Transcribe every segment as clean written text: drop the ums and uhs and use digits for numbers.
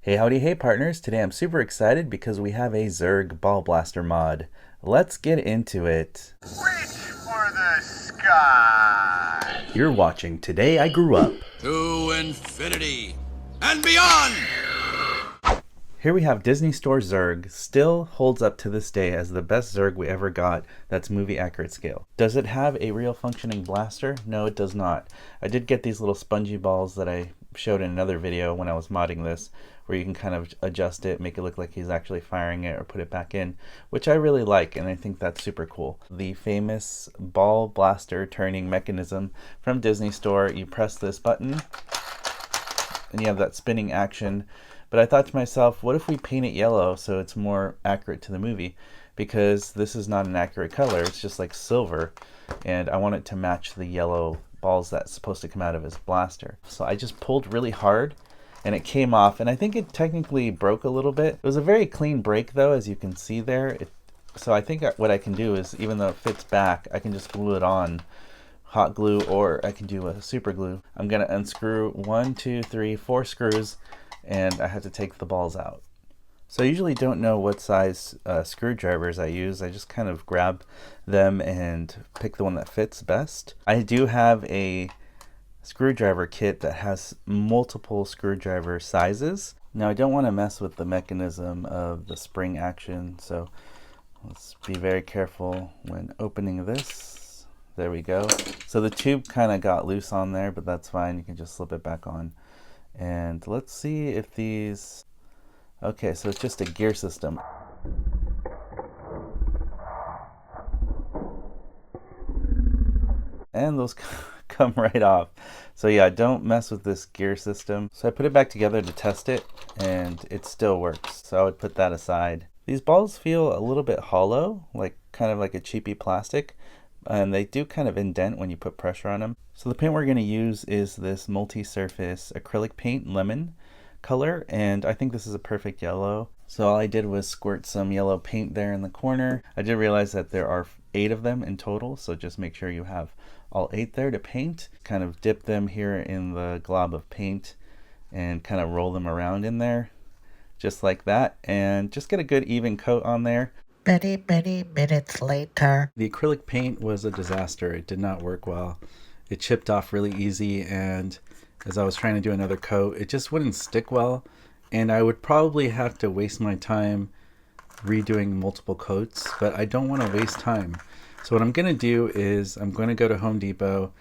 Hey howdy hey partners, today I'm super excited because we have a Zurg ball blaster mod. Let's get into it. Reach for the sky! You're watching Today I Grew Up. To infinity and beyond! Here we have Disney Store Zurg, still holds up to this day as the best Zurg we ever got that's movie accurate scale. Does it have a real functioning blaster? No, it does not. I did get these little spongy balls that I showed in another video when I was modding this, where you can kind of adjust it, make it look like he's actually firing it or put it back in, which I really like, and I think that's super cool. The famous ball blaster turning mechanism from Disney Store, you press this button and you have that spinning action. But I thought to myself, what if we paint it yellow so it's more accurate to the movie? Because this is not an accurate color, it's just like silver, and I want it to match the yellow balls that's supposed to come out of his blaster. So I just pulled really hard and it came off, and I think it technically broke a little bit. It was a very clean break though, as you can see there. So I think what I can do is, even though it fits back, I can just glue it on hot glue, or I can do a super glue. I'm gonna unscrew 1, 2, 3, 4 screws, and I had to take the balls out. So I usually don't know what size screwdrivers I use. I just kind of grab them and pick the one that fits best. I do have a screwdriver kit that has multiple screwdriver sizes. Now I don't want to mess with the mechanism of the spring action, so let's be very careful when opening this. There we go. So the tube kind of got loose on there, but that's fine. You can just slip it back on. And let's see if these, okay, so it's just a gear system. And those come right off. So yeah, don't mess with this gear system. So I put it back together to test it, and it still works. So I would put that aside. These balls feel a little bit hollow, like kind of like a cheapy plastic. And they do kind of indent when you put pressure on them. So the paint we're going to use is this multi-surface acrylic paint, lemon color, and I think this is a perfect yellow. So all I did was squirt some yellow paint there in the corner. I did realize that there are 8 of them in total, so just make sure you have all 8 there to paint. Kind of dip them here in the glob of paint and kind of roll them around in there, just like that, and just get a good even coat on there. Many minutes later. The acrylic paint was a disaster. It did not work well. It chipped off really easy, and as I was trying to do another coat, it just wouldn't stick well, and I would probably have to waste my time redoing multiple coats, but I don't want to waste time. So what I'm going to do is I'm going to go to Home Depot,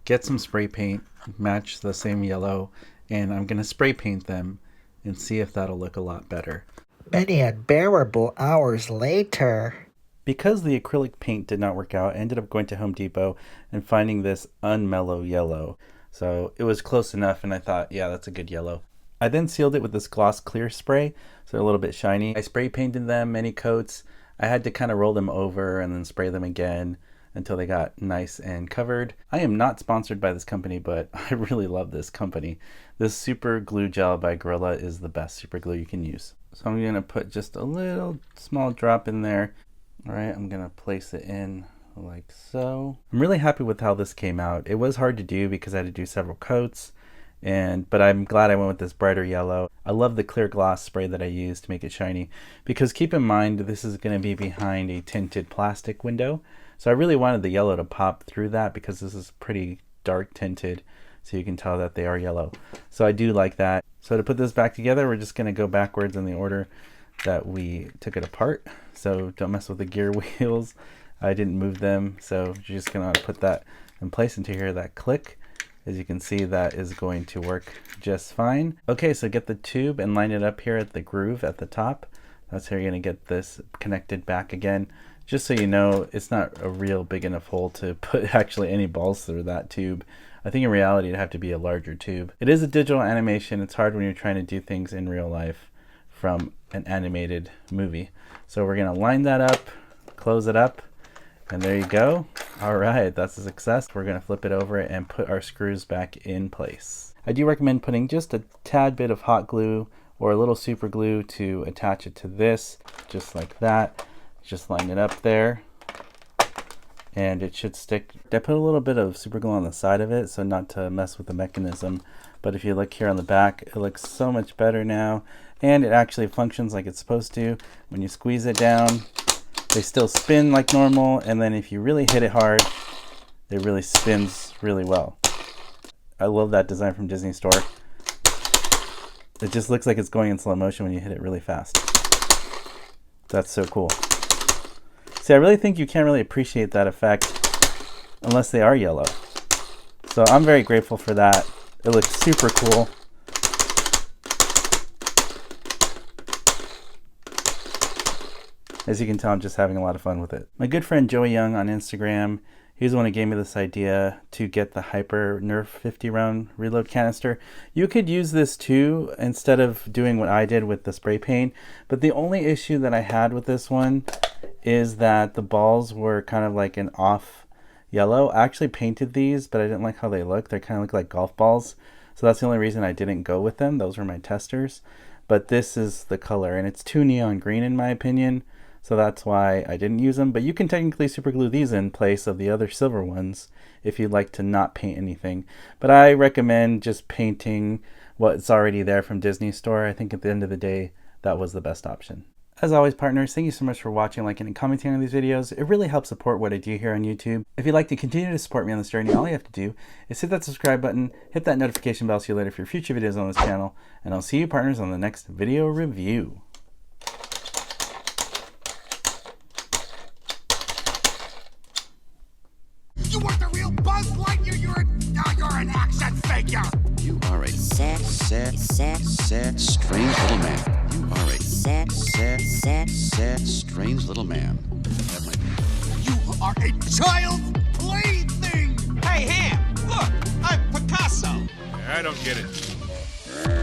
get some spray paint, match the same yellow, and I'm going to spray paint them and see if that'll look a lot better. Many unbearable hours later. Because the acrylic paint did not work out, I ended up going to Home Depot and finding this unmellow yellow. So it was close enough, and I thought, yeah, that's a good yellow. I then sealed it with this gloss clear spray, so they're a little bit shiny. I spray painted them many coats. I had to kind of roll them over and then spray them again until they got nice and covered. I am not sponsored by this company, but I really love this company. This super glue gel by Gorilla is the best super glue you can use. So I'm going to put just a little small drop in there. All right, I'm going to place it in like so. I'm really happy with how this came out. It was hard to do because I had to do several coats, but I'm glad I went with this brighter yellow. I love the clear gloss spray that I used to make it shiny, because keep in mind this is going to be behind a tinted plastic window. So I really wanted the yellow to pop through that because this is pretty dark tinted, so you can tell that they are yellow. So I do like that. So to put this back together, we're just going to go backwards in the order that we took it apart. So don't mess with the gear wheels. I didn't move them, so you're just going to put that in place until you hear that click. As you can see, that is going to work just fine. Okay, so get the tube and line it up here at the groove at the top. That's how you're going to get this connected back again. Just so you know, it's not a real big enough hole to put actually any balls through that tube. I think in reality it'd have to be a larger tube. It is a digital animation. It's hard when you're trying to do things in real life from an animated movie. So we're going to line that up, close it up, and there you go. All right, that's a success. We're going to flip it over and put our screws back in place. I do recommend putting just a tad bit of hot glue or a little super glue to attach it to this, just like that. Just line it up there, and it should stick. I put a little bit of super glue on the side of it, so not to mess with the mechanism. But if you look here on the back, it looks so much better now. and it actually functions like it's supposed to. When you squeeze it down, they still spin like normal, and then if you really hit it hard, it really spins really well. I love that design from Disney Store. It just looks like it's going in slow motion when you hit it really fast. That's so cool. See, I really think you can't really appreciate that effect unless they are yellow. So I'm very grateful for that. It looks super cool. As you can tell, I'm just having a lot of fun with it. My good friend Joey Young on Instagram, he's the one who gave me this idea to get the Hyper Nerf 50 round reload canister. You could use this too instead of doing what I did with the spray paint, but the only issue that I had with this one is that the balls were kind of like an off yellow. I actually painted these, but I didn't like how they look. They kind of look like golf balls. So that's the only reason I didn't go with them. Those were my testers. But this is the color, and it's too neon green in my opinion. So that's why I didn't use them. But you can technically super glue these in place of the other silver ones if you'd like to not paint anything. But I recommend just painting what's already there from Disney Store. I think at the end of the day, that was the best option. As always, partners, thank you so much for watching, liking, and commenting on these videos. It really helps support what I do here on YouTube. If you'd like to continue to support me on this journey, all you have to do is hit that subscribe button, hit that notification bell so you're alerted for future videos on this channel, and I'll see you, partners, on the next video review. You weren't the real Buzz Lightyear. You're an action figure. You are a sad, strange little man. You are a sad, strange little man. You are a child's plaything. Hey, Ham, look, I'm Picasso. I don't get it.